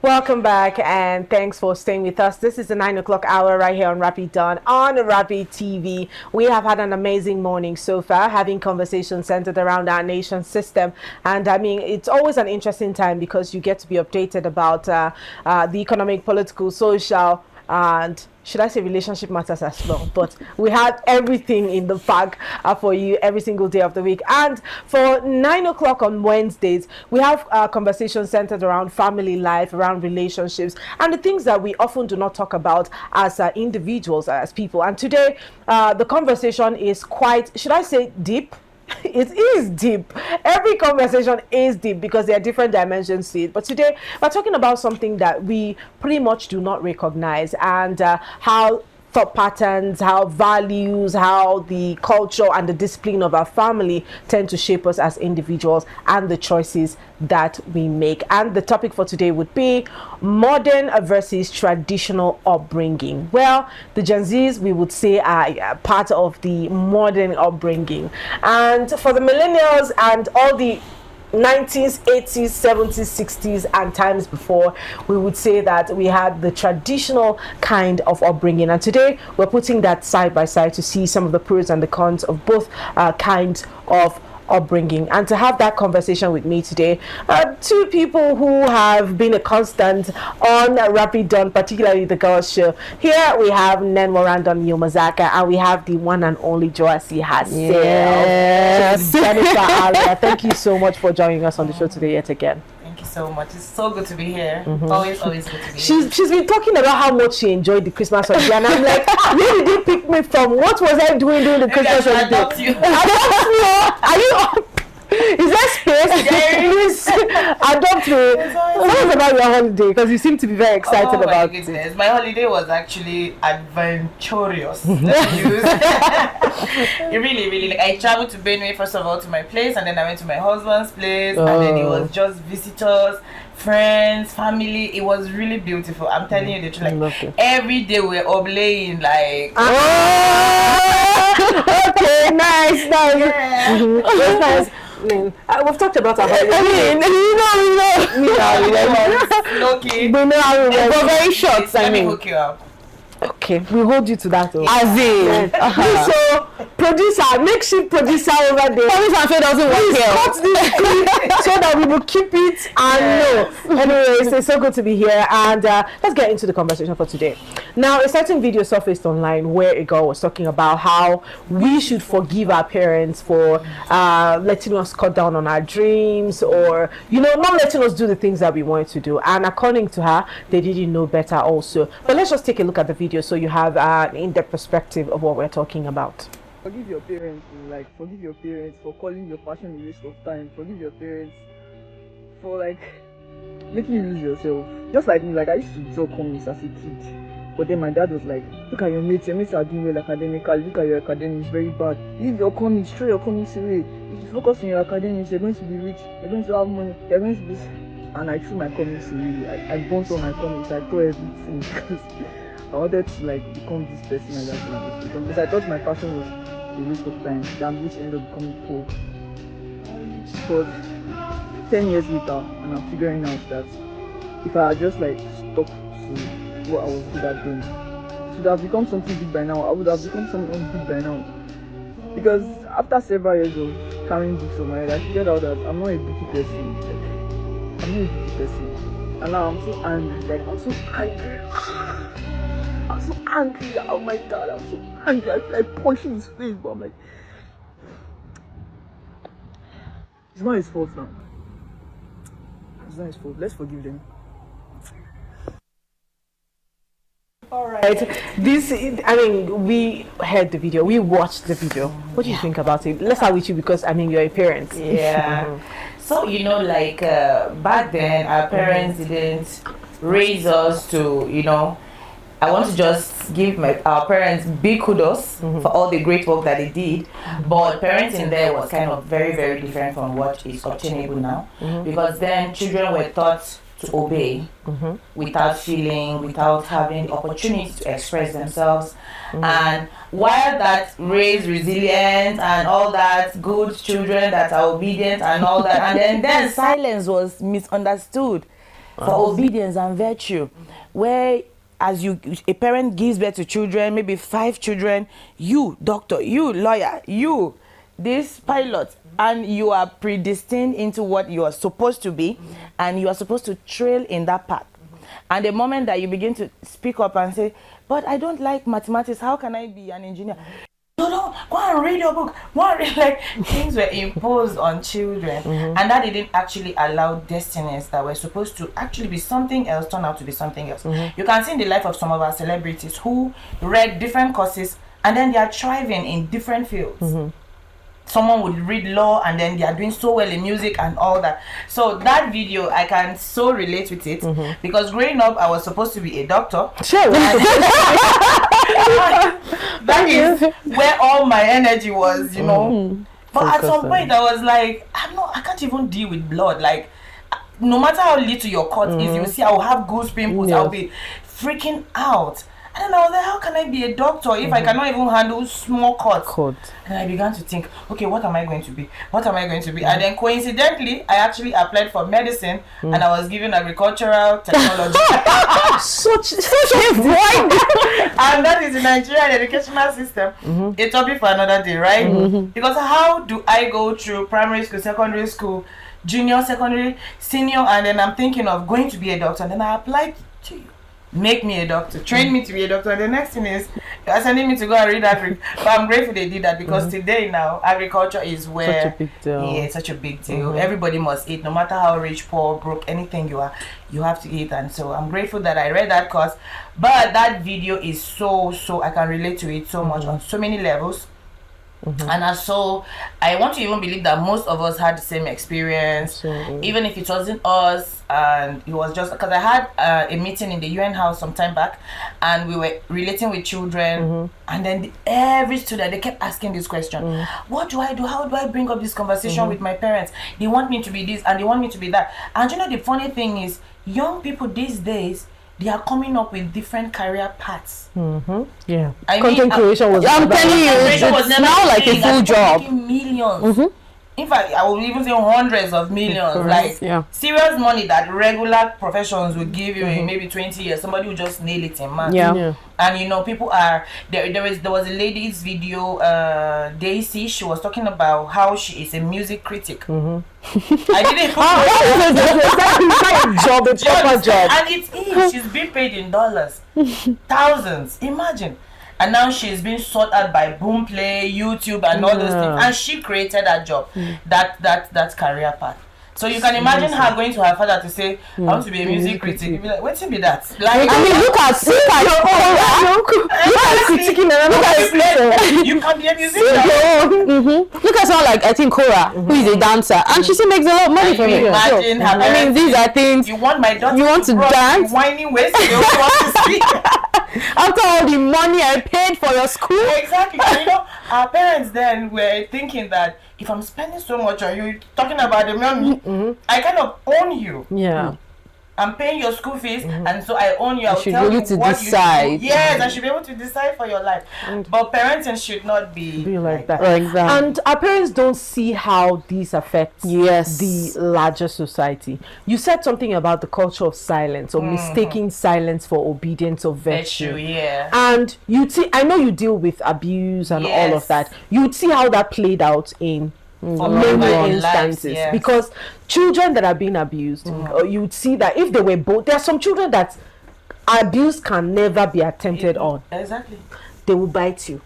Welcome back and thanks for staying with us. This is the 9 o'clock hour right here on Rapid Dawn on Rapid TV. We have had an amazing morning so far, having conversations centered around our nation system. And I mean, it's always an interesting time because you get to be updated about the economic, political, social, and should I say relationship matters as well, but we had everything in the bag for you every single day of the week. And for 9 o'clock on Wednesdays, we have conversations centered around family life, around relationships, and the things that we often do not talk about as individuals, as people. And today the conversation is quite, should I say, deep. It is deep. Every conversation is deep because there are different dimensions to it. But today we're talking about something that we pretty much do not recognize, and how thought patterns, how values, how the culture and the discipline of our family tend to shape us as individuals and the choices that we make. And the topic for today would be modern versus traditional upbringing. Well, the Gen Zs, we would say, are part of the modern upbringing. And for the millennials and all the 90s, 80s, 70s, 60s, and times before, we would say that we had the traditional kind of upbringing. And today we're putting that side by side to see some of the pros and the cons of both kinds of upbringing. And to have that conversation with me today, two people who have been a constant on Rapid Dawn, particularly the girls show. Here we have Nenwarandon Yomazaka, and we have the one and only Joasi herself. Yes. Jennifer Alia. Thank you so much for joining us on the show today yet again. Thank you so much. It's so good to be here. Always good to be here. She's been talking about how much she enjoyed the Christmas holiday, and I'm like, where did you pick me from? What was I doing during the Christmas holiday? Adopt you. Adopt me? Are you? Is there space? Please adopt me. Tell us about your holiday, because you seem to be very excited about it. Goodness. My holiday was actually adventurous. It really, like, I traveled to Benue first of all to my place, and then I went to my husband's place, and then it was just visitors, friends, family. It was really beautiful. I'm telling you the truth. Like every day we're oblaying, like. Okay, nice. Yeah. That's nice. I mean, we've talked about our holiday. Loki. We know how we We're very short. Let me hook you up. Okay, we hold you to that. As in, so producer, makeshift producer over there. Promise and faith doesn't work here. Cut this clip so that we will keep it and know. Anyways, it's so good to be here, and let's get into the conversation for today. Now, a certain video surfaced online where a girl was talking about how we should forgive our parents for letting us cut down on our dreams, or not letting us do the things that we wanted to do. And according to her, they didn't know better also. But let's just take a look at the video so you have an in-depth perspective of what we're talking about. Forgive your parents, forgive your parents for calling your passion a waste of time. Forgive your parents for making you lose yourself. Just like me, I used to draw comics as a kid, but then my dad was like, look at your mates are doing well academically, look at your academics, very bad. Leave your comics, throw your comics away. If you focus on your academics, you're going to be rich, you're going to have money, you're going to be... And I threw my comics away. I burnt all my comics, I threw everything because I wanted to become this person because I thought my passion was a waste of time, then which ended up becoming poor. But 10 years later, and I'm figuring out that if I had just stuck to what I was good at doing, it would have become something big by now. I would have become something big by now. Because after several years of carrying books on my head, I figured out that I'm not a bookey person. I'm not a bookey person. And now I'm so angry. I'm so angry. I'm so angry at my dad. I'm so angry. I feel like punching his face, but I'm like, it's not his fault now. It's not his fault. Let's forgive them. Alright, we heard the video, we watched the video. What do you think about it? Let's start with you because you're a parent. Yeah. So back then our parents didn't raise us to I want to just give our parents big kudos for all the great work that they did, but parenting there was kind of very, very different from what is obtainable now, because then children were taught to obey without feeling, without having the opportunity to express themselves. And while that raised resilience and all that, good children that are obedient and all that, and then silence was misunderstood. for obedience and virtue, where as a parent gives birth to children, maybe 5 children, you doctor, you lawyer, you this pilot, and you are predestined into what you are supposed to be, and you are supposed to trail in that path. And the moment that you begin to speak up and say, but I don't like mathematics, how can I be an engineer? No, go and read your book. Go and read, like, things were imposed on children, and that didn't actually allow destinies that were supposed to actually be something else turn out to be something else. You can see in the life of some of our celebrities who read different courses and then they are thriving in different fields. Someone would read law and then they are doing so well in music and all that. So that video, I can so relate with it, because growing up I was supposed to be a doctor. Sure. That is where all my energy was, you know. But at some point I was like, I can't even deal with blood. Like, no matter how little your cut is, you see I'll have goose pimples, I'll be freaking out. And then I was like, how can I be a doctor if I cannot even handle small cuts? And I began to think, okay, what am I going to be? What am I going to be? And then coincidentally, I actually applied for medicine, and I was given agricultural technology. such a void. And that is the Nigerian educational system. A topic for another day, right? Because how do I go through primary school, secondary school, junior, secondary, senior, and then I'm thinking of going to be a doctor, and then I applied to you. Make me a doctor, train me to be a doctor. And the next thing is they're sending me to go and read agriculture. But I'm grateful they did that, because today now agriculture is where such a big deal. Yeah, it's such a big deal. Everybody must eat, no matter how rich, poor, broke, anything you are, you have to eat. And so I'm grateful that I read that course. But that video is so I can relate to it so much on so many levels. And so I want to even believe that most of us had the same experience, even if it wasn't us. And it was just because I had a meeting in the UN house some time back, and we were relating with children, and then every student, they kept asking this question: what do I do? How do I bring up this conversation with my parents? They want me to be this and they want me to be that. And you know, the funny thing is, young people these days, they are coming up with different career paths. Yeah. Content creation was. I'm telling you, it's now like a full job. Millions. In fact, I would even say hundreds of millions. Correct. Like serious money that regular professions would give you in maybe 20 years. Somebody would just nail it in man. Yeah. And you know, people are there was a lady's video, Daisy. She was talking about how she is a music critic. I didn't job, a proper job. And it is. She's being paid in dollars. Thousands. Imagine. And now she's been sought out by Boomplay, YouTube, and all those things. And she created that job, that career path. So you can imagine her going to her father to say, I want to be a music critic. You'd be like, what's be that? Like, I mean, look at you can be a musician. Look at someone like, I think, Cora, who is a dancer, and she still makes a lot of money from it. Imagine her. I mean, these are things. You want my daughter You want to dance? Whining waist, you want to speak. After all the money I paid for your school. Exactly. And you know, our parents then were thinking that if I'm spending so much on you, talking about the money, I kind of own you. Yeah. I'm paying your school fees, and so I own you. I will should tell be you able to what decide. you do. Yes, I should be able to decide for your life. But parenting should not be like that. Exactly. And our parents don't see how these affect Yes. the larger society. You said something about the culture of silence, or mistaking silence for obedience or virtue. Yeah. And you'd see, I know you deal with abuse and all of that. You'd see how that played out in many instances, because children that are being abused, you'd see that if they were both, there are some children that abuse can never be attempted on. Exactly. They will bite you.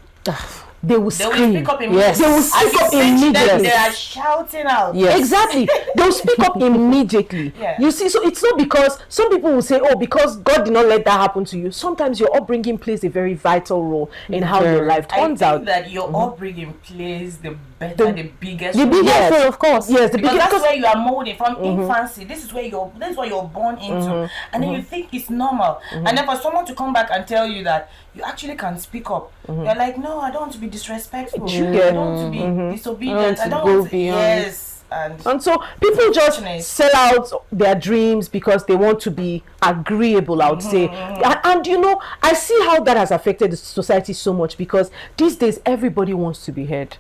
They will scream. Speak up immediately. Yes. They will speak up immediately. They are shouting out. Yes. Exactly. They'll speak up immediately. Yeah. You see, so it's not because some people will say, oh, because God did not let that happen to you. Sometimes your upbringing plays a very vital role in how your life turns out. I think that your upbringing plays the biggest The role. biggest role, of course. Yes, the Because biggest, that's where you are molded from infancy. This is what you're born into, and then you think it's normal. And then for someone to come back and tell you that you actually can speak up, you're like, no, I don't want to be disrespectful. I don't want to be disobedient. I don't want to. Yes. And so people just sell out their dreams because they want to be agreeable, I would say. And you know, I see how that has affected the society so much, because these days everybody wants to be heard.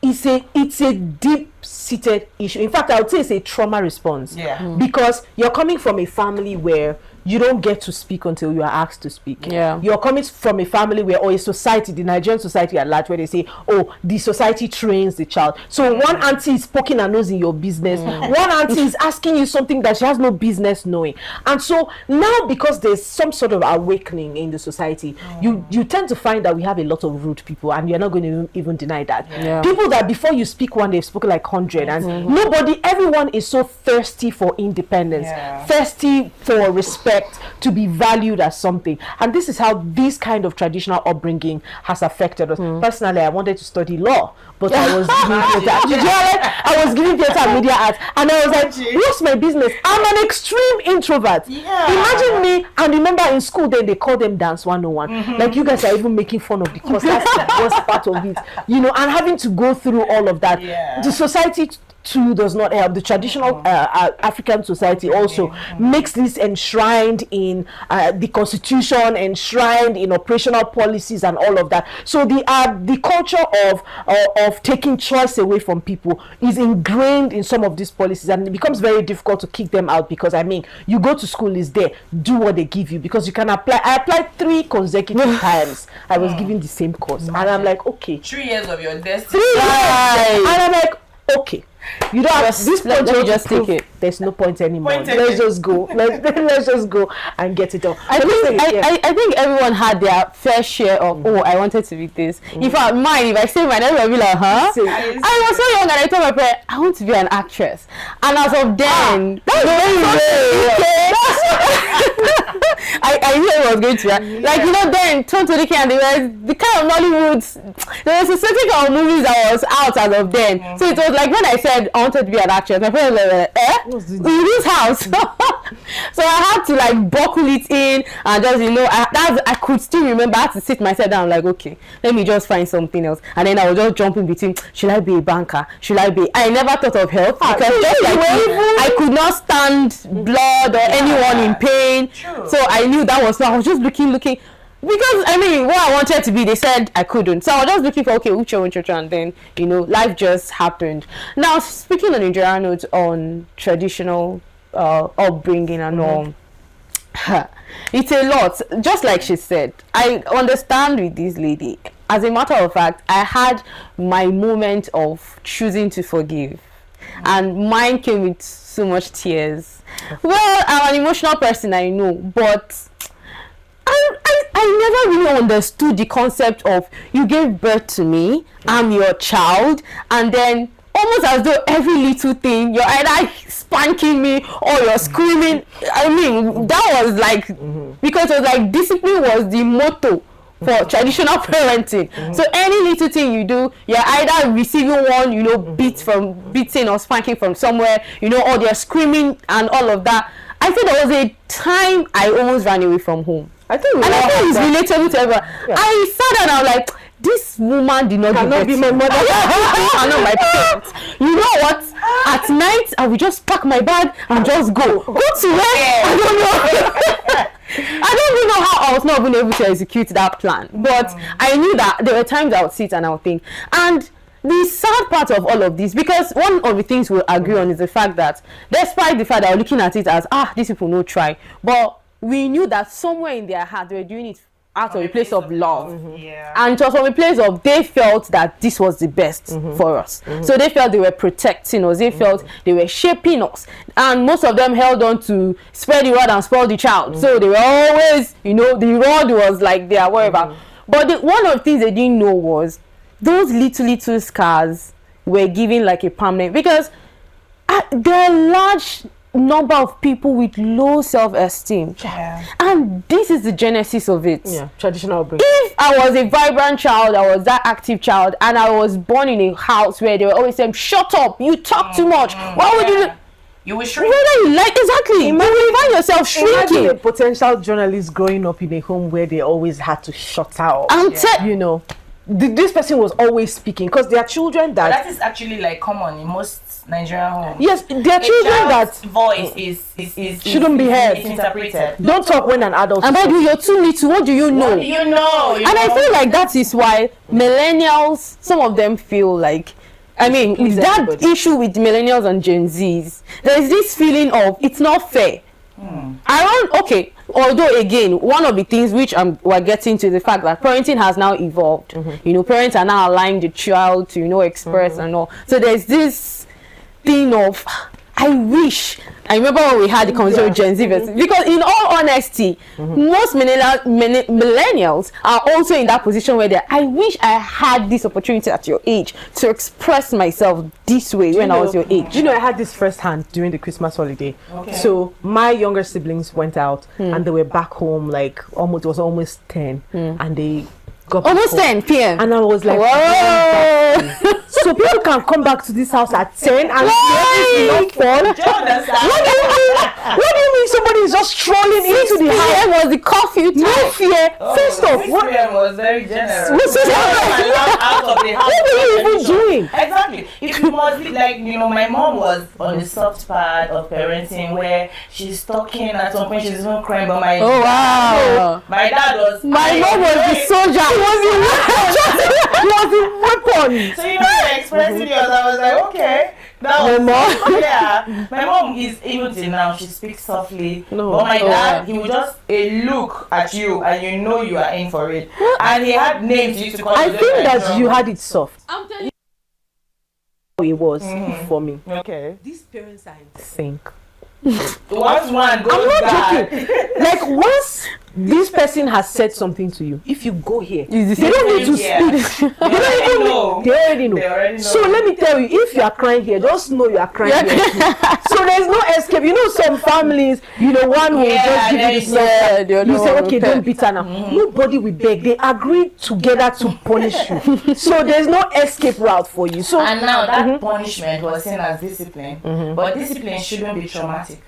it's a deep-seated issue. In fact, I would say it's a trauma response. Yeah. Because you're coming from a family where you don't get to speak until you are asked to speak. Yeah. You're coming from a family where, or a society, the Nigerian society at large, where they say, oh, the society trains the child. So one auntie is poking her nose in your business. One auntie is asking you something that she has no business knowing. And so now, because there's some sort of awakening in the society, you tend to find that we have a lot of rude people, and you're not going to even deny that. Yeah. People that before you speak one, they've spoken like 100, and everyone is so thirsty for independence, thirsty for respect, to be valued as something. And this is how this kind of traditional upbringing has affected us. Personally, I wanted to study law, but I was giving I was giving theater and media arts, and I was like, what's my business? I'm an extreme introvert. Imagine me. And remember, in school then they call them dance 101. Like, you guys are even making fun of the course. That's the worst part of it, and having to go through all of that. The society too does not help. The traditional African society also makes this enshrined in the constitution, enshrined in operational policies and all of that. So the culture of taking choice away from people is ingrained in some of these policies, and it becomes very difficult to kick them out, because you go to school, is there, do what they give you, because you can apply. I applied 3 consecutive times. I was given the same course. And I'm like, okay, 3 years of your destiny. 3 years. And I'm like, okay, you don't have this point. Let me just take it. There's no point anymore. Let's just go. Let's just go and get it done. I think everyone had their fair share of I wanted to be this. If I say mine, everyone will be like, huh? I was so young, and I told my parents I want to be an actress. And as of then, that's I knew I was going to then turn to the camera, there was the kind of Nollywood, there was a certain kind of movies that was out as of then. So it was like when I said I wanted to be an actress, my parents were like, in this house. So I had to buckle it in, and just I could still remember. I had to sit myself down, like, okay, let me just find something else, and then I would just jump in between. Should I be a banker? I never thought of health, because just like I could not stand blood or anyone in pain. True. So I knew that was I was just looking. Because what I wanted to be, they said I couldn't. So I was just looking for which, and then life just happened. Now, speaking on Nigerian notes on traditional upbringing and all, it's a lot. Just like she said, I understand with this lady. As a matter of fact, I had my moment of choosing to forgive, and mine came with so much tears. Well, I'm an emotional person, I know, but I never really understood the concept of you gave birth to me, I'm your child, and then almost as though every little thing you're either spanking me or you're screaming. I mean, that was like because it was like discipline was the motto for traditional parenting. So any little thing you do, you're either receiving one, beating or spanking from somewhere, or they're screaming and all of that. I think there was a time I almost ran away from home. I think it's relatable to everyone. Yeah. I sat down and I was like, this woman did not be my mother. Cannot my parents. You know what? At night, I would just pack my bag and just go. Go to where? I don't know. I don't even know how I was not even able to execute that plan. But I knew that there were times I would sit and I would think. And the sad part of all of this, because one of the things we'll agree on is the fact that, despite the fact that we're looking at it as, these people no try, but we knew that somewhere in their heart they were doing it out of a place of love. And it was from a place of they felt that this was the best for us. So they felt they were protecting us, they felt they were shaping us, and most of them held on to spare the rod and spoil the child. So they were always, the rod was like there, wherever. But one of the things they didn't know was those little scars were given like a permanent, because there are large number of people with low self-esteem, and this is the genesis of it. Traditional upbringing. If I was a vibrant child, I was that active child, and I was born in a house where they were always saying, shut up, you talk too much, why would you do? You will shrink. Exactly. You will find yourself shrinking. Imagine a potential journalist growing up in a home where they always had to shut out. This person was always speaking, because there are children that is actually like common in most Nigerian homes. Yes, there are children that voice is shouldn't be heard. It's interpreted. Don't talk when an adult. And by the way, you're too little. What do you know? What do you know? And I feel like that is why millennials, some of them feel like I mean, please that everybody. issue with millennials and Gen Zs, there's this feeling of it's not fair. Okay, although again, one of the things which we're getting to the fact that parenting has now evolved. You know, parents are now allowing the child to, you know, express and all. So there's this thing of, I remember when we had the conversation with Gen Z because in all honesty, most millennials are also in that position where I wish I had this opportunity at your age to express myself this way when I was your age. You know, I had this firsthand during the Christmas holiday. So my younger siblings went out and they were back home like almost 10 and they got Almost home. 10 p.m. And I was like, whoa! so people can come back to this house at 10 and Why? not fun. Do you understand? What do you mean somebody is just strolling into the house? was the curfew time. No fear. First off, 6 what p.m. was very generous. What's this? Out of the house. What were you even doing? Exactly. It must be like, you know, my mom was on the soft part of parenting where she's talking at some point, she's even crying, but my my dad was. My mom was the soldier. He was the weapon. So you know, you're expressing yours. I was like, okay. That was, yeah. My mom is even till now. She speaks softly. No. But my dad, he would just look at you, and you know you are in for it. And he had names he used to call. I you think like that drum. you had it soft. I'm telling It was for me. Okay. These parents are in sync. Once one goes I'm not bad. joking. Like once this person has said something to you, if you go here, Is they don't need to Yeah. speak. They already know. They already know. They already know. So let me tell you, if you are crying here, just know you are crying here. So there's no escape. You know, some families, you know, one will just give you the soft. the other You say, one will okay, pay. don't beat her now. Nobody will beg. They agreed together to punish you. So there's no escape route for you. So And now that punishment was seen as discipline, but discipline shouldn't be traumatic.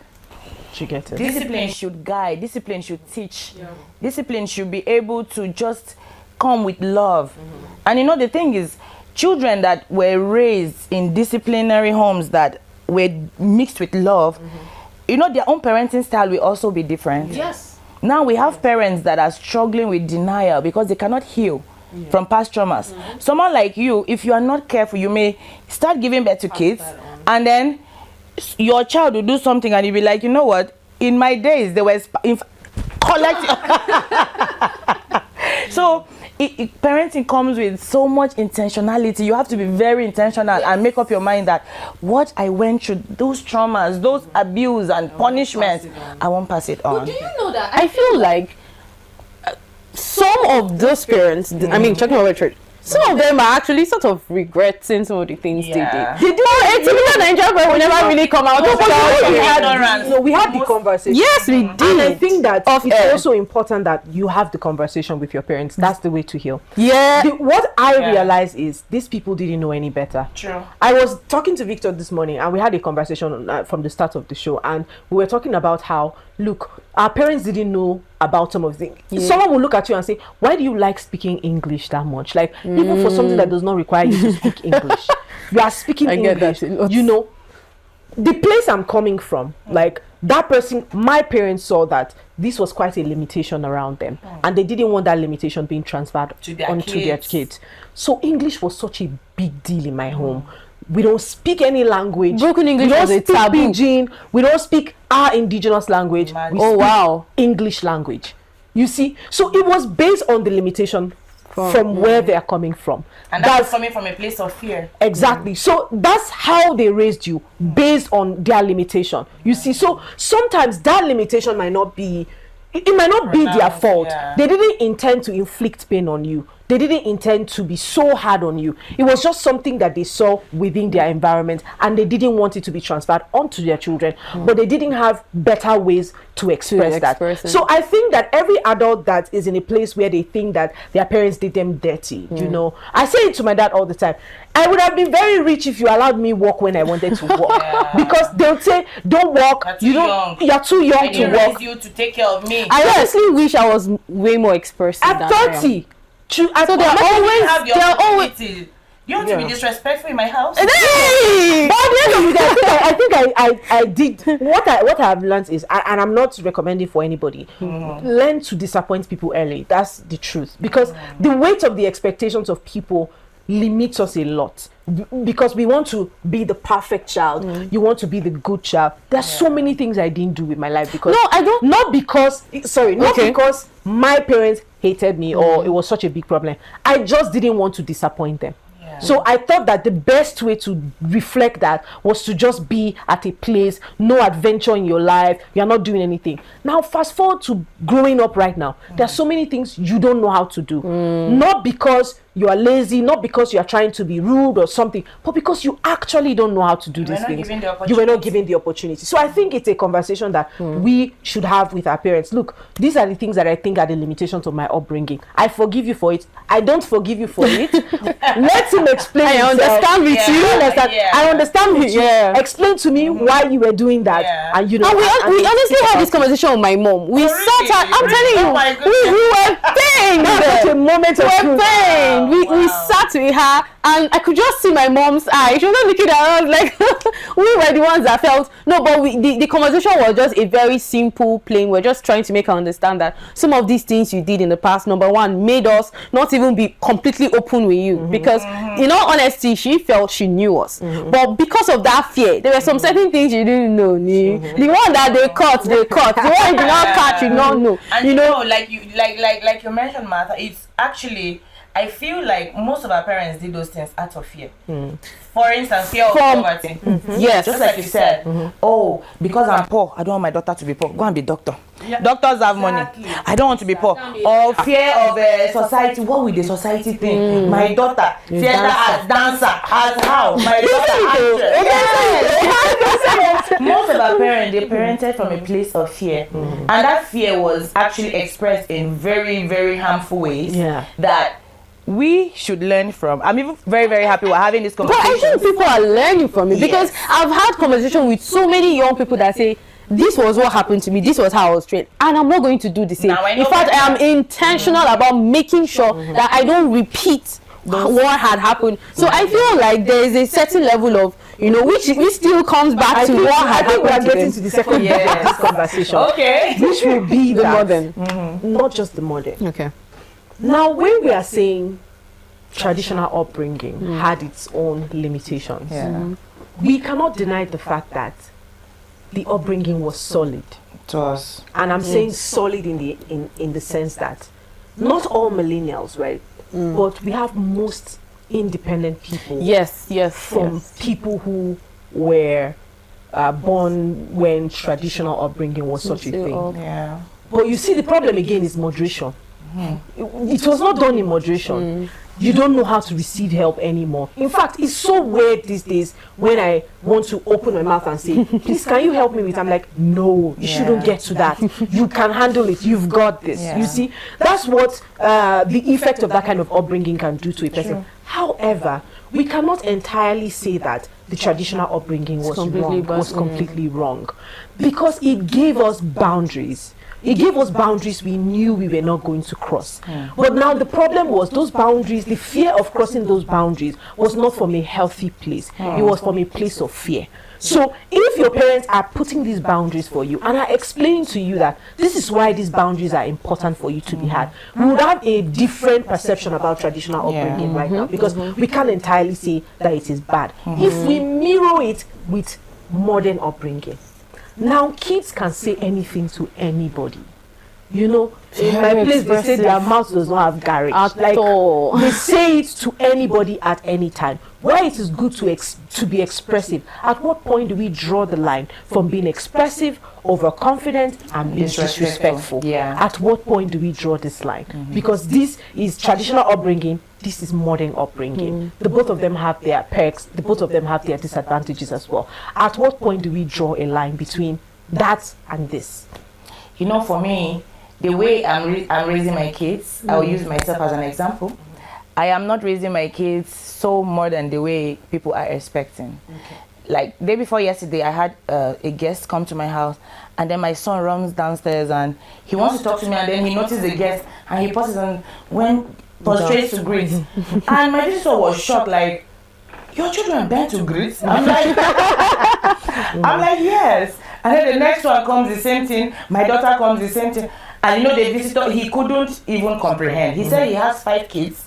you get it. Discipline should guide, discipline should teach, discipline should be able to just come with love. And you know, the thing is, children that were raised in disciplinary homes that were mixed with love, you know, their own parenting style will also be different. Yes. Now we have parents that are struggling with denial because they cannot heal from past traumas. Someone like you, if you are not careful, you may start giving birth to kids, and then your child will do something and you'll be like, you know what, in my days there was so parenting comes with so much intentionality. You have to be very intentional and make up your mind that what I went through, those traumas, those abuse and punishments, I won't pass it on. Do you know that I feel like some of those parents, I mean, talking about church, some of them are actually sort of regretting some of the things Yeah. they did. A typical Nigerian parent will never really come out. We had the conversation. Yes, we did. And I think that Off it's air. also important that you have the conversation with your parents. That's the way to heal. Yeah. What I realized is these people didn't know any better. True. I was talking to Victor this morning and we had a conversation from the start of the show, and we were talking about how, look, our parents didn't know about some of the things. Someone will look at you and say, why do you like speaking English that much? Like, even for something that does not require you to speak English, you are speaking I get English. that a lot. You know, the place I'm coming from, like that person, my parents saw that this was quite a limitation around them, and they didn't want that limitation being transferred To their onto their kids. kids. So English was such a big deal in my home. We don't speak any language. Broken English we don't was a speak taboo. Pidgin. We don't speak our indigenous language. Imagine. We Oh, speak wow. English language. You see, so it was based on the limitation from where they are coming from. And that's coming from a place of fear. Exactly. So that's how they raised you, based on their limitation. You see, so sometimes that limitation might not be, it might not be their Pronounced, fault. yeah. They didn't intend to inflict pain on you. They didn't intend to be so hard on you. It was just something that they saw within their environment, and they didn't want it to be transferred onto their children, but they didn't have better ways to express that. express it. So I think that every adult that is in a place where they think that their parents did them dirty, you know, I say it to my dad all the time. I would have been very rich if you allowed me walk when I wanted to walk, because they'll say, "Don't walk. You're too young. You're too young I to didn't walk." raise you to take care of me. I honestly wish I was way more expressive At than I am. 30, so So they're always, Have your they're always. opportunity. You want to be Yeah. disrespectful in my house? Hey! But at the end of the day, I think I did what I have learned is, and I'm not recommending for anybody, learn to disappoint people early. That's the truth, because the weight of the expectations of people limits us a lot because we want to be the perfect child. You want to be the good child. There's so many things I didn't do with my life because No, I don't. not because Okay. because my parents hated me or it was such a big problem. I just didn't want to disappoint them. So I thought that the best way to reflect that was to just be at a place, no adventure in your life, you're not doing anything. Now fast forward to growing up right now. There are so many things you don't know how to do. Not because you are lazy, not because you are trying to be rude or something, but because you actually don't know how to do these things. You were not given the opportunity. So I think it's a conversation that we should have with our parents. Look, these are the things that I think are the limitations of my upbringing. I forgive you for it. I don't forgive you for it. Let him explain. I understand with you. I understand with you. Explain to me why you were doing that. And you know, And we honestly had this conversation with my mom. We sat at, I'm telling you, we were pained. Such a moment of We were truth. pained. We sat with her and I could just see my mom's eye. She was not looking at us like we were the ones that felt no, but the conversation was just a very simple, plain. We're just trying to make her understand that some of these things you did in the past, number one, made us not even be completely open with you because in all honesty, she felt she knew us. But because of that fear, there were some certain things you didn't know. The one that they caught. The one you did not catch, you don't know. And you know, like you mentioned, Martha, it's actually, I feel like most of our parents did those things out of fear. For instance, fear of poverty. Yes, Just like you said, oh, because I'm poor, I don't want my daughter to be poor. Go and be doctor. Doctors have money. I don't want to be poor. Or fear of society. What will the society think? My daughter, theater as dancer, as how? My daughter, actress. Most of our parents, they parented from a place of fear. And that fear was actually expressed in very, very harmful ways. That we should learn from. I'm even very, very happy we're having this But conversation. I think people are learning from it because I've had conversation with so many young people that say, this was what happened to me, this was how I was trained, and I'm not going to do the same. In fact, I am intentional about making sure that I don't repeat what had happened. So I feel like there is a certain level of, you know, which still comes back to what had happened. We are getting to the second part of this conversation. Okay. Which will be The that, modern. not just the modern. Okay. Now, when we are saying traditional upbringing had its own limitations, we cannot deny the fact that the upbringing was solid. To us. And I'm saying solid in the sense that not all millennials, right? But we have most independent people. Yes. From people who were born when traditional upbringing was such a thing. Yeah. But you see, the problem again is moderation. It was not done in moderation. You don't know how to receive help anymore. In fact, it's so weird these days when I want to open my mouth and say, please, can you help me with? I'm like, no, you shouldn't get to that. You can handle it. You've got this. You see, that's what the effect of that kind of upbringing can do to a person. However, we cannot entirely say that the traditional upbringing was completely wrong because it gave us boundaries. It gave us boundaries we knew we were not going to cross. But now the problem was those boundaries, the fear of crossing those boundaries was not from a healthy place. It was from a place of fear. So if your parents are putting these boundaries for you and are explaining to you that this is why these boundaries are important for you to be had, we would have a different perception about traditional upbringing right now because we can't entirely say that it is bad. If we mirror it with modern upbringing, now kids can say anything to anybody. You know, in my place they say their mouth does not have garage. Like they say it to anybody at any time. Where it is good to be expressive. At what point do we draw the line from being expressive, overconfident, and being disrespectful? At what point do we draw this line? Because this is traditional upbringing. This is modern upbringing. The both of them have their perks. The both of them have their disadvantages as well. At what point do we draw a line between that and this? You know, for me, the way I'm raising my kids, I'll use myself as an example. I am not raising my kids so more than the way people are expecting. Like day before yesterday, I had a guest come to my house, and then my son runs downstairs and he wants to talk to me, and then he noticed the guest and he pauses and went prostrate to greet. And my sister was shocked, like, your children bend to greet? I'm like, yes. And then the next one comes the same thing. My daughter comes the same thing. And you know, the visitor, he couldn't even comprehend. He said he has 5 kids.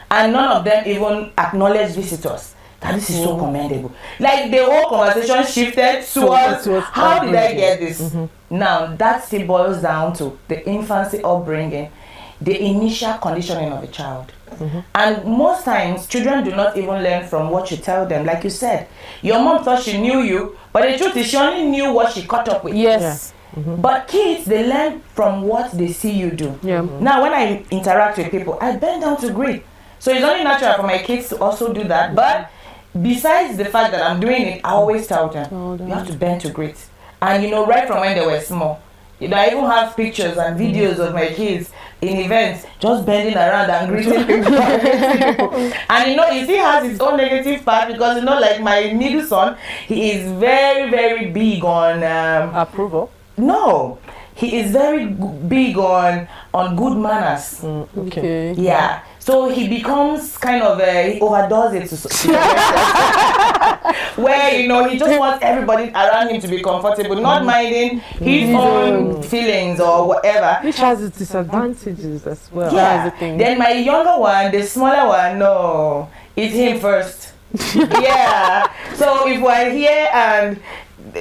and none of them even acknowledge visitors. That this is so commendable. Like the whole conversation shifted towards how did I get this? Now that still boils down to the infancy upbringing, the initial conditioning of a child. And most times children do not even learn from what you tell them. Like you said, your mom thought she knew you, but the truth is she only knew what she caught up with. Yes. But kids, they learn from what they see you do. Now when I interact with people, I bend down to greet. So it's only natural for my kids to also do that. But besides the fact that I'm doing it, I always tell them, you have to bend to greet. And you know, right from when they were small, you know, I even have pictures and videos of my kids in events just bending around and greeting people. And you know, it still has its own negative part because, you know, like my middle son, he is very, very big on Approval? No, he is very big on good manners. Okay. Yeah. So he becomes kind of he overdoes it to where, you know, he just wants everybody around him to be comfortable, not minding his own feelings or whatever. Which has its disadvantages as well. Yeah. That's the thing. Then my younger one, the smaller one, no, it's him first. Yeah. So if we're here and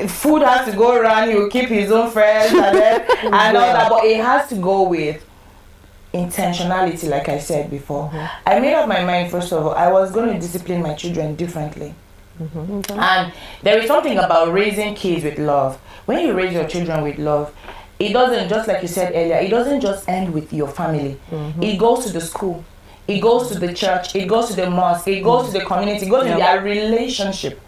food has to go around, he will keep his own friends and all that, but it has to go with intentionality, like I said before. I made up my mind, first of all, I was going to discipline my children differently. And there is something about raising kids with love. When you raise your children with love, it doesn't, just like you said earlier, it doesn't just end with your family. It goes to the school, it goes to the church, it goes to the mosque, it goes to the community, it goes to their relationship.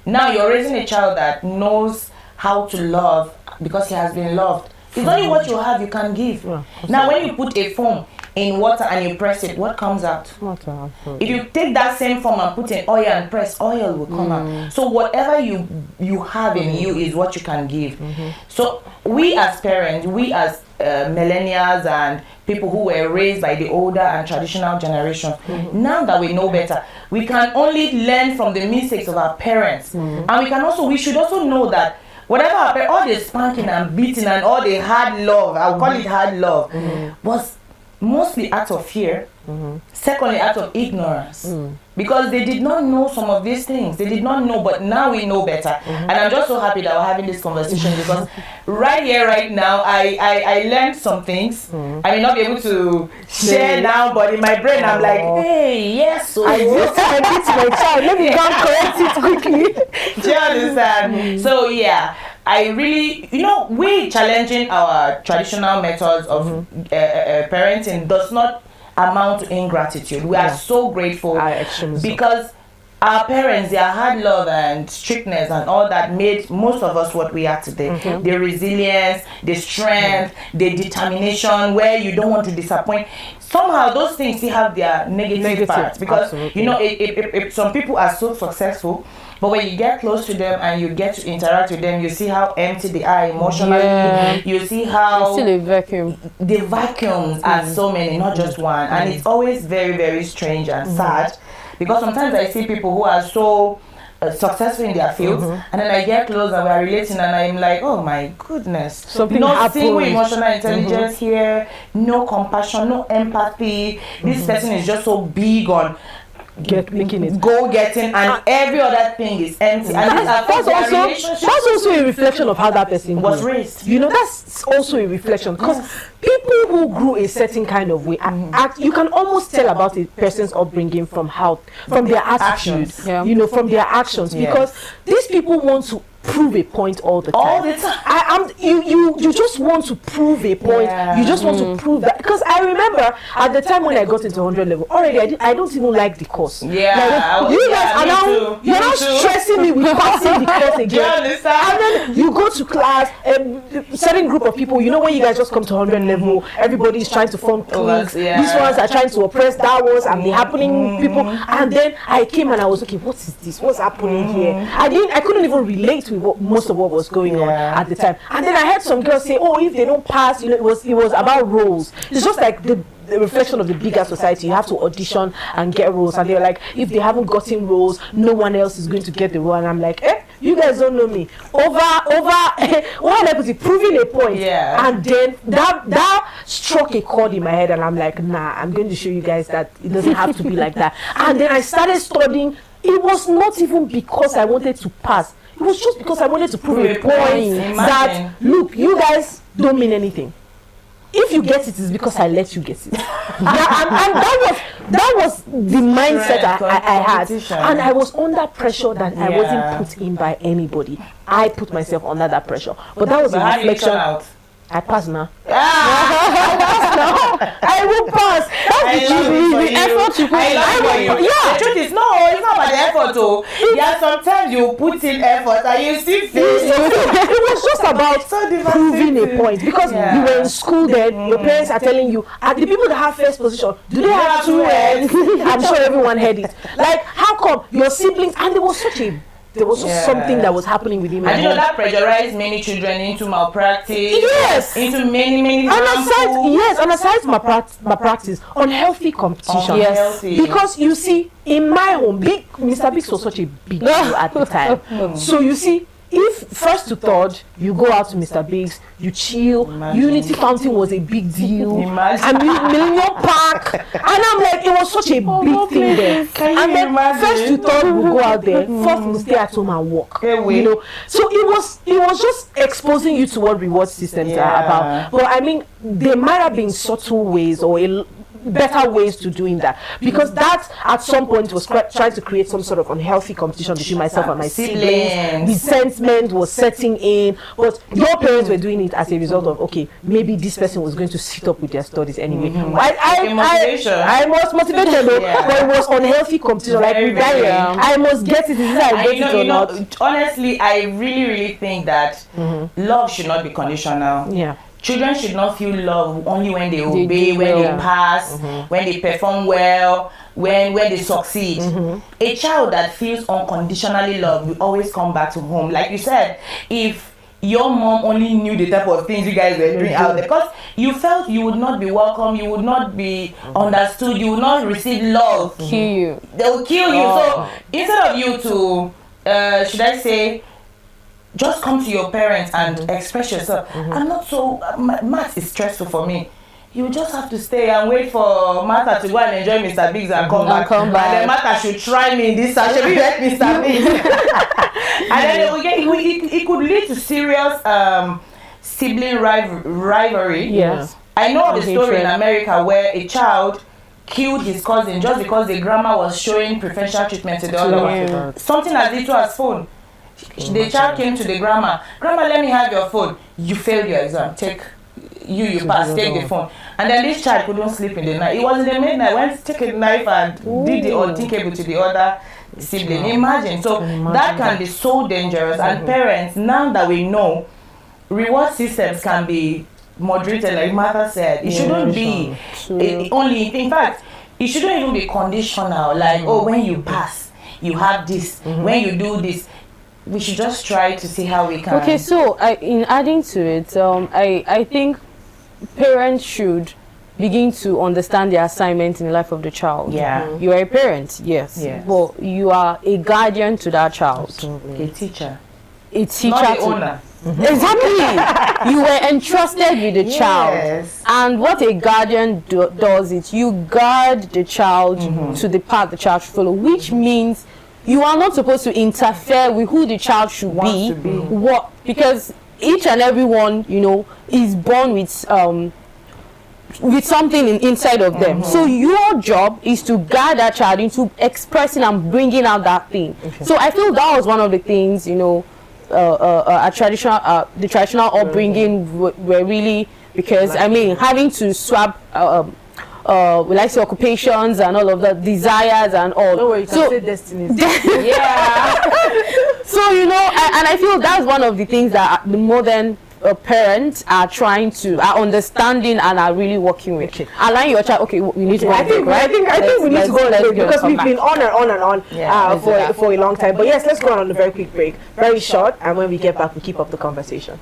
Now you're raising a child that knows how to love because he has been loved. It's only what you have you can give. Now when you put a foam in water and you press it, what comes out? Water. If you take that same foam and put in oil and press, oil will come out. So whatever you have in you is what you can give. So we as parents, we as millennials and people who were raised by the older and traditional generation, now that we know better, we can only learn from the mistakes of our parents. And we should also know that whatever all the spanking and beating and all the hard love, I'll call it hard love, was mostly out of fear. Secondly, out of ignorance. Because they did not know some of these things. They did not know, but now we know better. And I'm just so happy that we're having this conversation because right here, right now, I learned some things. I may not be able to share now, but in my brain, I'm like, hey, yes. So I used to beat my child. Let me go and correct it quickly. Do you understand? So yeah, I really, you know, we challenging our traditional methods of parenting does not amount to ingratitude. We are so grateful because our parents, their hard love and strictness and all that made most of us what we are today. The resilience, the strength, the determination, where you don't want to disappoint. Somehow those things still have their negative parts because you know, if some people are so successful, but when you get close to them and you get to interact with them, you see how empty they are emotionally. You see how still a vacuum. The vacuums are so many, not just one. And it's always very, very strange and sad because sometimes I see people who are so successful in their fields, and then I get close and we're relating and I'm like, oh my goodness, something no single emotional intelligence here, no compassion, no empathy. This person is just so big on making it go-getting, and every other thing is empty. And that's also a reflection of how that person was raised. You know, that's also a reflection because people who grew a certain kind of way and act, you can almost tell about a person's upbringing from their attitude, you know, from their actions, because these people want to prove a point all the time. You just want to prove a point. You just want to prove that, because I remember at the time when I got into 100 level already, I don't even like the course. You guys are now you're not stressing me with passing the course again. And then you go to class, certain group of people, you know, when you guys just come to 100 level, everybody's trying to form cliques. These ones are trying to oppress that ones and the happening people. And then I came and I was, okay, what is this? What's happening here? I couldn't even relate with most of what was going on at the time. And then I heard some girls say, oh, if they don't pass, you know, it was about roles. It's just like the reflection of the bigger society. You have to audition and get roles, and they're like, if they haven't gotten roles, no one else is going to get the role. And I'm like, you guys don't know me. Over, what I put it, proving a point. Yeah. And then that struck a chord in my head, and I'm like, nah, I'm going to show you guys that it doesn't have to be like that. And then I started studying. It was not even because I wanted to pass. It was just because I wanted to prove a point that, look, you guys don't mean anything. If you get it, it's because I let you get it. and that was the mindset I had. And I was under pressure that I wasn't put in by anybody. I put myself under that pressure. But that was a reflection. I passed now. I will pass. That's the effort you put in. Yeah. The truth is, no, it's not about the effort. Oh, yeah, sometimes you put in effort and you still feel it was just about proving a point, because you were in school then. Your parents are telling you, are the people that have first position, do they have 2 heads? I'm sure everyone heard it. Like, how come your siblings? And there was just something that was happening within my home. And that pressurized many children into malpractice. Yes. Into many and aside my practice, unhealthy competition. Yes. Because you see, in my home, Mr. Biggs was such a big deal at the time. So you see, if first to third you go out to Mr. Biggs, you chill. Unity Fountain was a big deal. And Millennium Park, and I'm like, it was such a big thing there. And then first to third we'll go out there, fourth we'll stay at home and work. You know, so it was just exposing you to what reward systems are about. But I mean, there might have been subtle ways or better ways to doing that, because that at some point was trying to create some sort of unhealthy competition between myself and my siblings. Resentment was setting in, but your parents were doing it as a result of, okay, maybe this person was going to sit up with their studies anyway. I was motivated though, but it was unhealthy competition. Like, I must get it. Honestly, I really think that love should not be conditional. Yeah. Children should not feel love only when they obey, when they pass, when they perform well, when they succeed. A child that feels unconditionally loved will always come back to home. Like you said, if your mom only knew the type of things you guys were doing out there, because you felt you would not be welcome, you would not be understood, you would not receive love. Kill you. They will kill you. So instead of you to, should I say, just come to your parents and express yourself. I'm not so, maths is stressful for me. You just have to stay and wait for Martha to go and enjoy Mr. Biggs and come back. And then Martha should try me in this session. We let Mr. Biggs. And then it could lead to serious sibling rivalry. Yes. I know of a story in America where a child killed his cousin just because the grandma was showing preferential treatment to the other one. Something as little as phone. The child came to the grandma, let me have your phone. You failed your exam, you pass, take the phone. And then this child couldn't sleep in the night. It was in the midnight, went to take a knife and did the unthinkable to the other sibling. Imagine. So that can be so dangerous. And parents, now that we know reward systems can be moderated, like Martha said, it shouldn't be only, in fact, it shouldn't even be conditional, like, oh, when you pass, you have this, when you do this. We should just try to see how we can. Okay, so in adding to it, I think parents should begin to understand their assignment in the life of the child. Yeah. You are a parent, yes. But you are a guardian to that child. Absolutely. A teacher. A teacher. Not the owner. Exactly. You were entrusted with the child. And what a guardian does is you guard the child to the path the child should follow, which means you are not supposed to interfere with who the child should be. What, because each and every one, you know, is born with something inside of them. So your job is to guide that child into expressing and bringing out that thing. So I feel that was one of the things, you know, the traditional upbringing were really, because I mean, having to swap we like to occupations and all of that, desires and all. Don't worry, you can say destinies. So you know, and I feel that's one of the things that the modern parents are trying to are understanding and are really working with. Align your child. Okay, we need to go. I think we need to go on a break, because we've been on and on for a long time. But yes, let's go on a very quick break, very short, and when we get back, we keep up the conversation.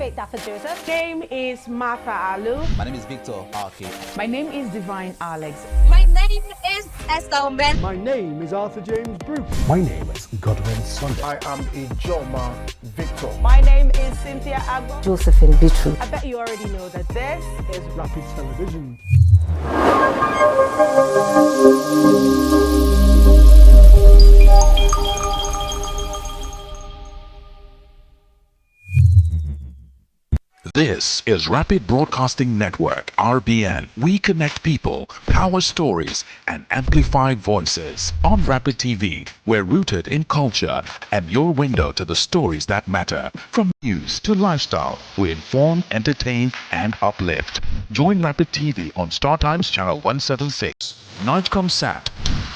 Faith Daffer Joseph. Name is Martha Alu. My name is Victor Arki. My name is Divine Alex. My name is Esther Ben. My name is Arthur James Bruce. My name is Godwin Sunday. I am Ijoma Victor. My name is Cynthia Agbo. Josephine Bichu. I bet you already know that this is Rapid Television. This is Rapid Broadcasting Network, RBN. We connect people, power stories, and amplify voices. On Rapid TV, we're rooted in culture and your window to the stories that matter. From news to lifestyle, we inform, entertain, and uplift. Join Rapid TV on Star Times Channel 176. Nightcomsat.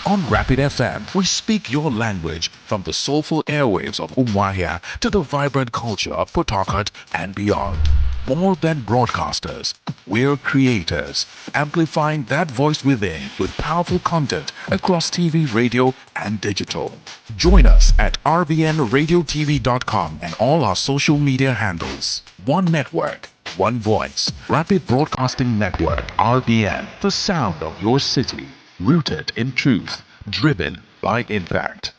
On Rapid FM, we speak your language from the soulful airwaves of Umuahia to the vibrant culture of Port Harcourt and beyond. More than broadcasters, we're creators, amplifying that voice within with powerful content across TV, radio, and digital. Join us at rbnradiotv.com and all our social media handles. One network, one voice. Rapid Broadcasting Network, RBN, the sound of your city. Rooted in truth, driven by impact.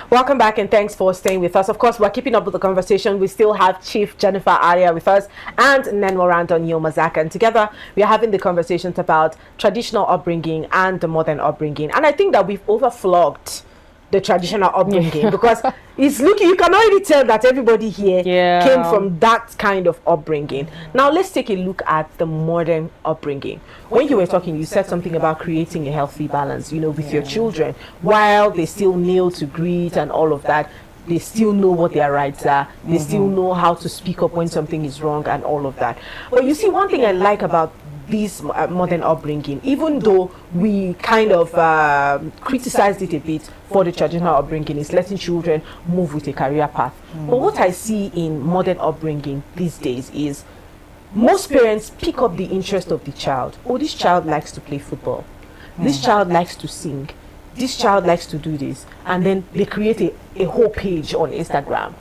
Welcome back and thanks for staying with us. Of course, we're keeping up with the conversation. We still have Chief Jennifer Aria with us and Nenmo Randon Yomazaka. And together, we are having the conversations about traditional upbringing and the modern upbringing. And I think that we've overflogged the traditional upbringing because it's looking, you can already tell that everybody here came from that kind of upbringing. Now let's take a look at the modern upbringing. When you were talking, you said something about creating a healthy balance, you know, with your children, while they still kneel to greet and all of that. They still know what their rights are. They still know how to speak up when something is wrong and all of that. But you see, one thing I like about this modern upbringing, even though we kind of criticized it a bit for the traditional upbringing, is letting children move with a career path. But what I see in modern upbringing these days is most parents pick up the interest of the child. Oh, this child likes to play football. This child likes to sing. This child likes to do this. And then they create a whole page on Instagram,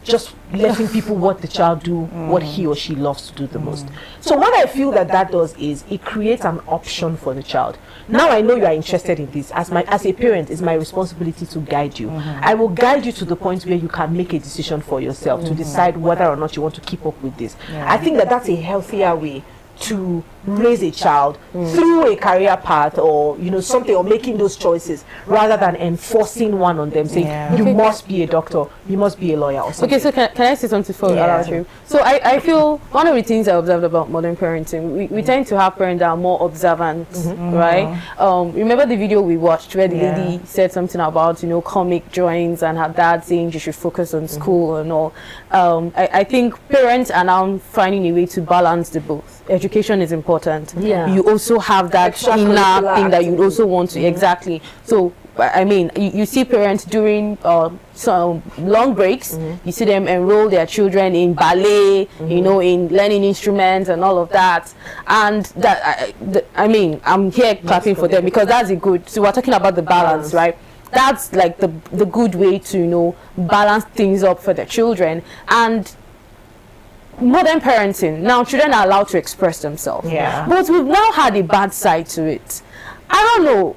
just letting people what the child do, what he or she loves to do the most. So what I feel that does is it creates an option for the child. Now I know you are interested in this. As a parent, it's my responsibility to guide you. I will guide you to the point where you can make a decision for yourself to decide whether or not you want to keep up with this. I think that that's a healthier way to raise a child through a career path, or you know, something, or making those choices rather than enforcing one on them, saying you must be a doctor, you must be a lawyer or something. Okay, so can I say something for you? So I feel one of the things I observed about modern parenting, we tend to have parents that are more observant, right? Remember the video we watched where the lady said something about, you know, comic drawings and her dad saying you should focus on school and all. I think parents are now finding a way to balance the both. Education is important. You also have that inner thing that you also want to exactly. So I mean, you see parents during some long breaks, you see them enroll their children in ballet, you know, in learning instruments and all of that. And that I mean, I'm here clapping for them because that's a good. So we're talking about the balance, right? That's like the good way to, you know, balance things up for their children. And modern parenting, now children are allowed to express themselves, but we've now had a bad side to it. I don't know,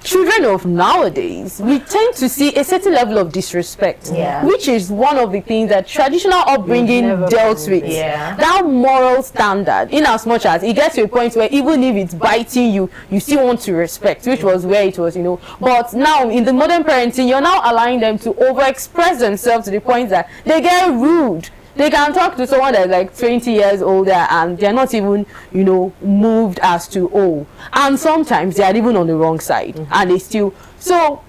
children of nowadays, we tend to see a certain level of disrespect, which is one of the things that traditional upbringing dealt with. That moral standard, in as much as it gets to a point where even if it's biting you, you still want to respect, which was where it was, you know. But now in the modern parenting, you're now allowing them to overexpress themselves to the point that they get rude. They can talk to someone that's like 20 years older and they're not even, you know, moved as to, oh. And sometimes they're even on the wrong side and they still. So,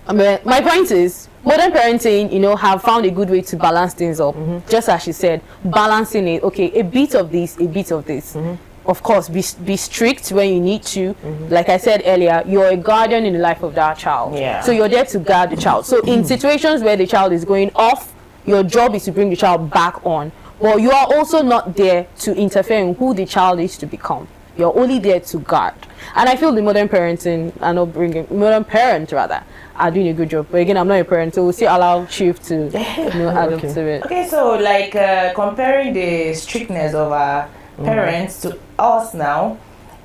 I mean, my point is, modern parenting, you know, have found a good way to balance things up. Just as she said, balancing it. Okay, a bit of this, a bit of this. of course, be strict when you need to. Like I said earlier, you're a guardian in the life of that child. Yeah. So you're there to guard the child. So in situations where the child is going off, your job is to bring the child back on. But you are also not there to interfere in who the child is to become. You're only there to guard. And I feel the modern parents are not bringing, modern parents rather, are doing a good job. But again, I'm not a parent, so we'll still allow Chief to add up to it. Okay, so like comparing the strictness of our parents to us now,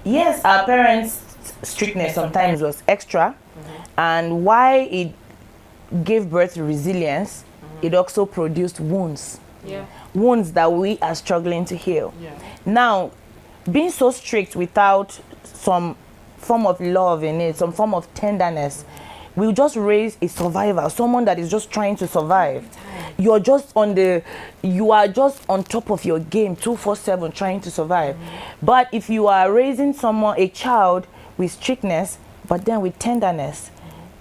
yes, our parents' strictness sometimes was extra, and why it gave birth to resilience, it also produced wounds. Wounds that we are struggling to heal. Now, being so strict without some form of love in it, some form of tenderness, will just raise a survivor, someone that is just trying to survive. You are just on top of your game 24/7 trying to survive. But if you are raising a child with strictness, but then with tenderness,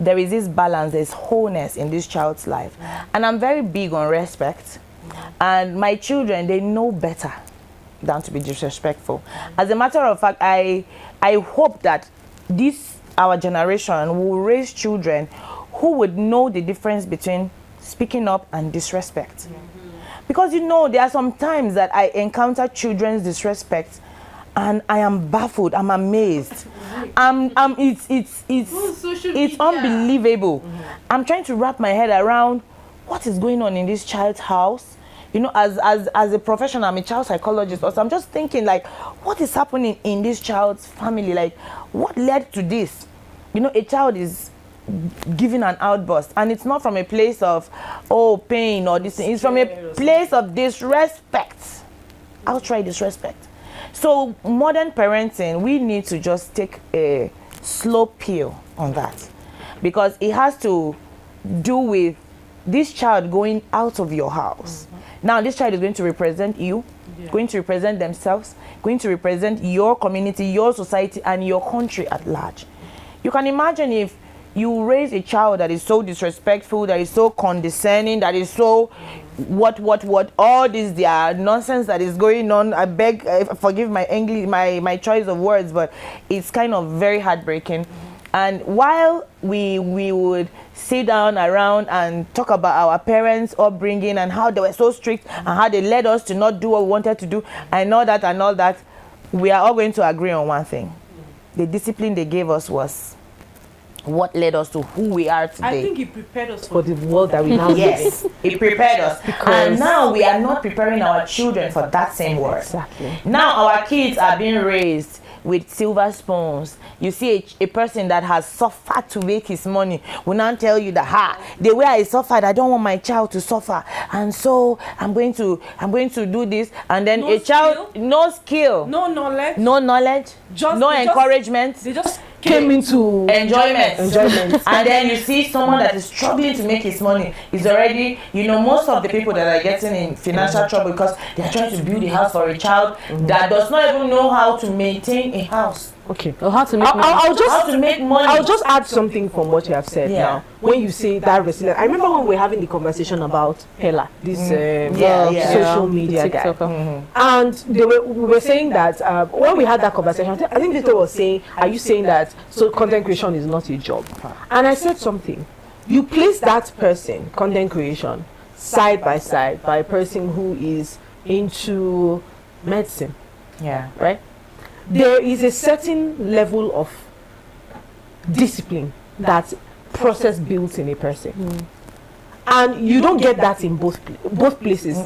there is this balance, there's wholeness in this child's life. And I'm very big on respect. And my children, they know better than to be disrespectful. As a matter of fact, I hope that our generation will raise children who would know the difference between speaking up and disrespect. Because there are some times that I encounter children's disrespect and I am baffled, I'm amazed. It's unbelievable. I'm trying to wrap my head around what is going on in this child's house. As a professional, I'm a child psychologist also. I'm just thinking, like, what is happening in this child's family? Like, what led to this? A child is giving an outburst, and it's not from a place of pain or this thing. It's from a place of disrespect, outright disrespect. So modern parenting, we need to just take a slow peel on that, because it has to do with this child going out of your house. Now this child is going to represent you, going to represent themselves, going to represent your community, your society, and your country at large. You can imagine if you raise a child that is so disrespectful, that is so condescending, that is so what all this their nonsense that is going on. I beg, forgive my English, my choice of words, but it's kind of very heartbreaking. And while we would sit down around and talk about our parents' upbringing and how they were so strict and how they led us to not do what we wanted to do and all that, we are all going to agree on one thing. The discipline they gave us was what led us to who we are today. I think it prepared us for the world that we now live in. Yes, it prepared us. And now we are not preparing our children for that same world. Exactly. Now our kids are being raised with silver spoons. You see a person that has suffered to make his money will now tell you that the way I suffered, I don't want my child to suffer, and so I'm going to do this. And then no skill, no knowledge, encouragement. They just came into enjoyment. And then you see someone that is struggling to make his money is already, most of the people that are getting in financial trouble because they are trying to build a house for a child that does not even know how to maintain a house. Okay. Or how to make money. How to make money. I'll just add something from what you have said now. When you say that resilience, I remember when we were having the conversation about Hela, this social media guy. And we were saying that when we had that conversation, I think Victor was saying, are you saying that content creation is not a job? And I said something. You place that person, content creation, side by side by a person who is into medicine. Yeah. Right? There is a certain level of discipline that process builds in a person. And you don't get that in both places.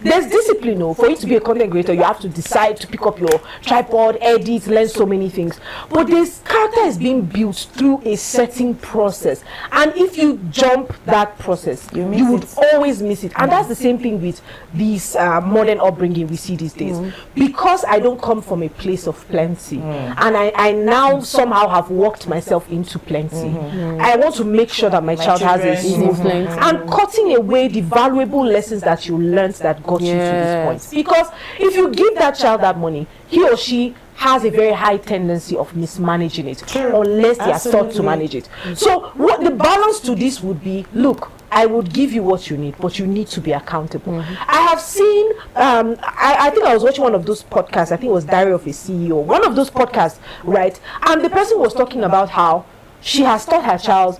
There's discipline. For you to be a content creator, you have to decide to pick up your tripod, edit, learn so many things. But this character is being built through a certain process. And if you jump that process, you would always miss it. And that's the same thing with this modern upbringing we see these days. Because I don't come from a place of plenty, and I now somehow have worked myself into plenty, I want to make sure that my child has a smooth plenty. And cutting away the valuable lessons that you learned that got you to this point. Because if you give that child that money, he or she has a very high tendency of mismanaging it, unless they are taught to manage it. So what the balance to this would be, look, I would give you what you need, but you need to be accountable. I have seen, I think I was watching one of those podcasts, I think it was Diary of a CEO, one of those podcasts, right? And the person was talking about how she has taught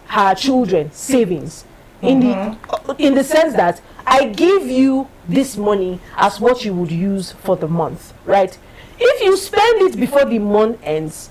her children savings in the sense that I give you this money as what you would use for the month, right? If you spend it before the month ends,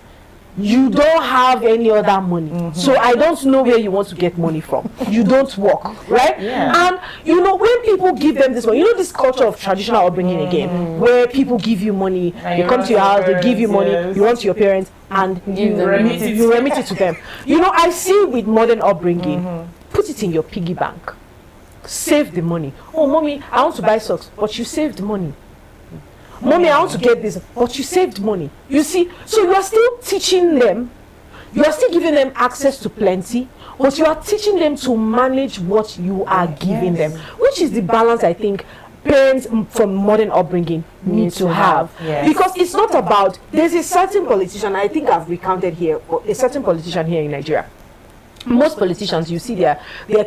you don't have any other money, so I don't know where you want to get money from. You don't work, right? And you know, when people give them this money, you know, this culture of traditional upbringing again, where people give you money, And they come to your house, they give you money, you run to your parents, and you remit it to them. You know, I see with modern upbringing, put it in your piggy bank, save the money. Oh, mommy, I want to buy socks, but you saved money. Mommy, I want to get this, but you saved money. You see, so you are still teaching them, you are still giving them access to plenty, but you are teaching them to manage what you are giving them, which is the balance I think parents from modern upbringing need to have. Because it's not about, there's a certain politician, I think I've recounted here, a certain politician here in Nigeria. Most politicians, you see their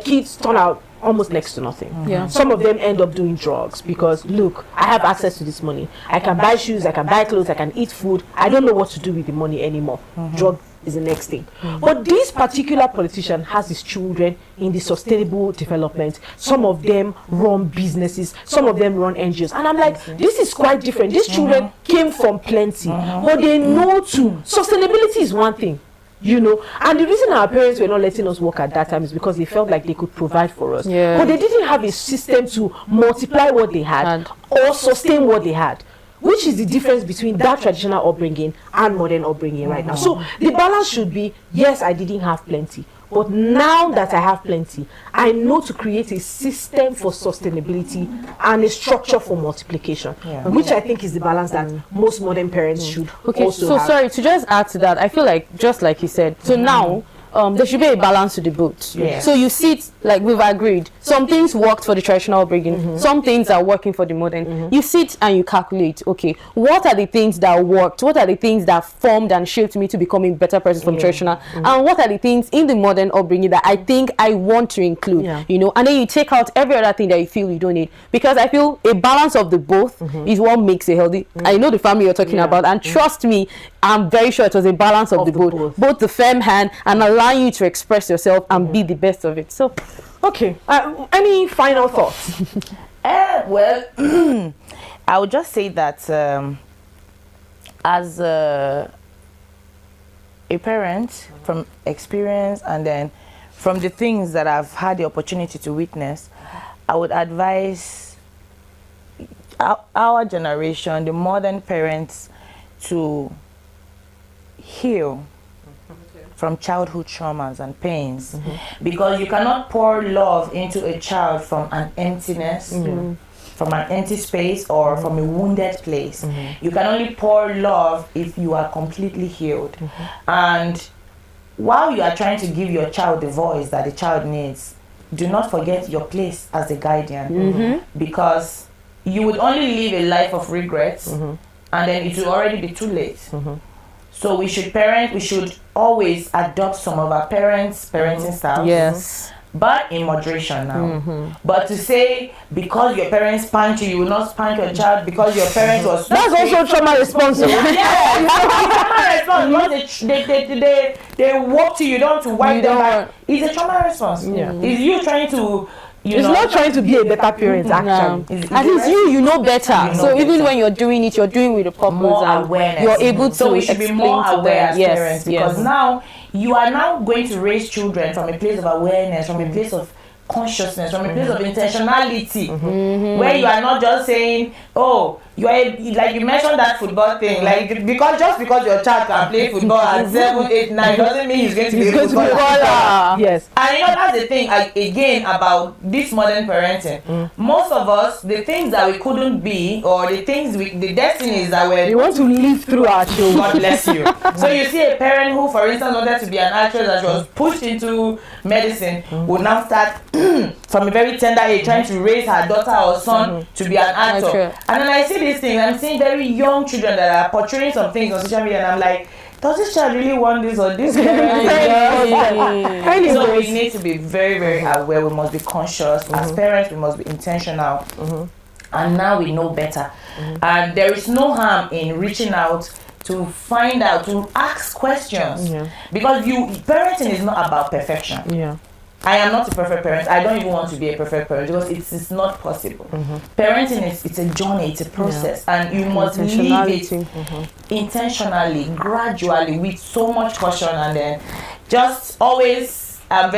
kids turn out almost next to nothing. Some of them end up doing drugs because, look, I have access to this money. I can buy shoes, I can buy clothes, I can eat food. I don't know what to do with the money anymore. Drug is the next thing. But this particular politician has his children in the sustainable development. Some of them run businesses, some of them run NGOs. And I'm like, this is quite different. These children came from plenty, but they know too. Sustainability is one thing. You know, and the reason our parents were not letting us work at that time is because they felt like they could provide for us. But they didn't have a system to multiply what they had or sustain what they had, which is the difference between that traditional upbringing and modern upbringing right now. So the balance should be, yes, I didn't have plenty, but now that I have plenty, I know to create a system for sustainability and a structure for multiplication, which I think is the balance that most modern parents should also have. Sorry, to just add to that, I feel like, just like you said, so now, there should be a balance to the both. So you see it, like we've agreed, some things worked for the traditional upbringing, some things are working for the modern. You sit and you calculate, okay, what are the things that worked, what are the things that formed and shaped me to become a better person from traditional, and what are the things in the modern upbringing that I think I want to include, you know, and then you take out every other thing that you feel you don't need, because I feel a balance of the both is what makes it healthy. I know the family you're talking about, and trust me, I'm very sure it was a balance of the both the firm hand and allowing you to express yourself and be the best of it. So, okay, any final thoughts? Well, I would just say that as a parent, from experience and then from the things that I've had the opportunity to witness, I would advise our generation, the modern parents, to heal from childhood traumas and pains, because you cannot pour love into a child from an emptiness, from an empty space, or from a wounded place. You can only pour love if you are completely healed. And while you are trying to give your child the voice that the child needs, do not forget your place as a guardian, because you would only live a life of regrets, and then it will already be too late. So we should always adopt some of our parenting styles. But in moderation now. But to say because your parents spanked you, you will not spank your child because your parents was that's also trauma response. Trauma response. They walk to you, don't want to wipe them back. It's a trauma response. It's you trying to it's not trying to be a better parent, actually. At least you know better. So even when you're doing it, you're doing with a purpose, more and awareness. you're able to so we should be more aware as parents, because yes. now you are now going to raise children from a place of awareness, from a place of consciousness, from a place of intentionality, where you are not just saying, oh, you are like you mentioned that football thing, like because your child can play football at 7, 8, 9 doesn't mean he's going to be a footballer. Yes. And you know that's the thing again about this modern parenting. Most of us, the things that we couldn't be, or the destinies that we want to live through our children. God bless you. So you see a parent who, for instance, wanted to be an actress and she was pushed into medicine, will now start from a very tender age trying to raise her daughter or son to be an actor. And then I see these things, I'm seeing very young children that are portraying some things on social media, and I'm like, does this child really want this or this? So we need to be very, very aware. We must be conscious. As parents, we must be intentional. And now we know better. And there is no harm in reaching out to find out, to ask questions. Because parenting is not about perfection. I am not a perfect parent. I don't even want to be a perfect parent because it's not possible. Parenting it's a journey, it's a process, and you must live it intentionally, gradually, with so much caution, and then just always I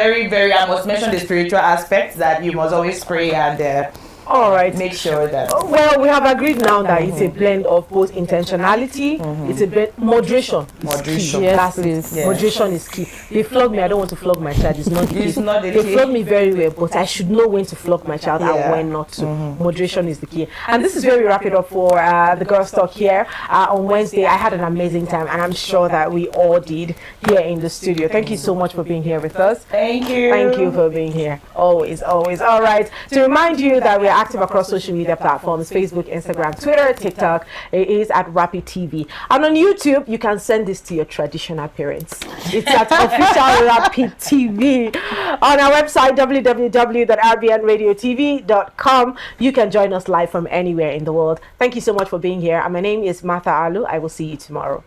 must mention the spiritual aspect, that you must always pray and all right, make sure that well, we have agreed now that it's a blend of both intentionality, it's a bit moderation. Yes, please. Moderation is key. They flog me, I don't want to flog my child. It's not the key. They flog me very well, but I should know when to flog my child and when not to. Moderation is the key. And this is where we wrap it up for the Girls Talk here on Wednesday. I had an amazing time, and I'm sure that we all did here in the studio. Thank you so much for being here with us. Thank you For being here. Always. All right, to remind you that we're active across social media platforms: Facebook, Instagram, Twitter, TikTok. It is at Rappy TV. And on YouTube, you can send this to your traditional parents. It's at official Rappy TV. On our website, www.rbnradiotv.com, you can join us live from anywhere in the world. Thank you so much for being here. And my name is Martha Alu. I will see you tomorrow.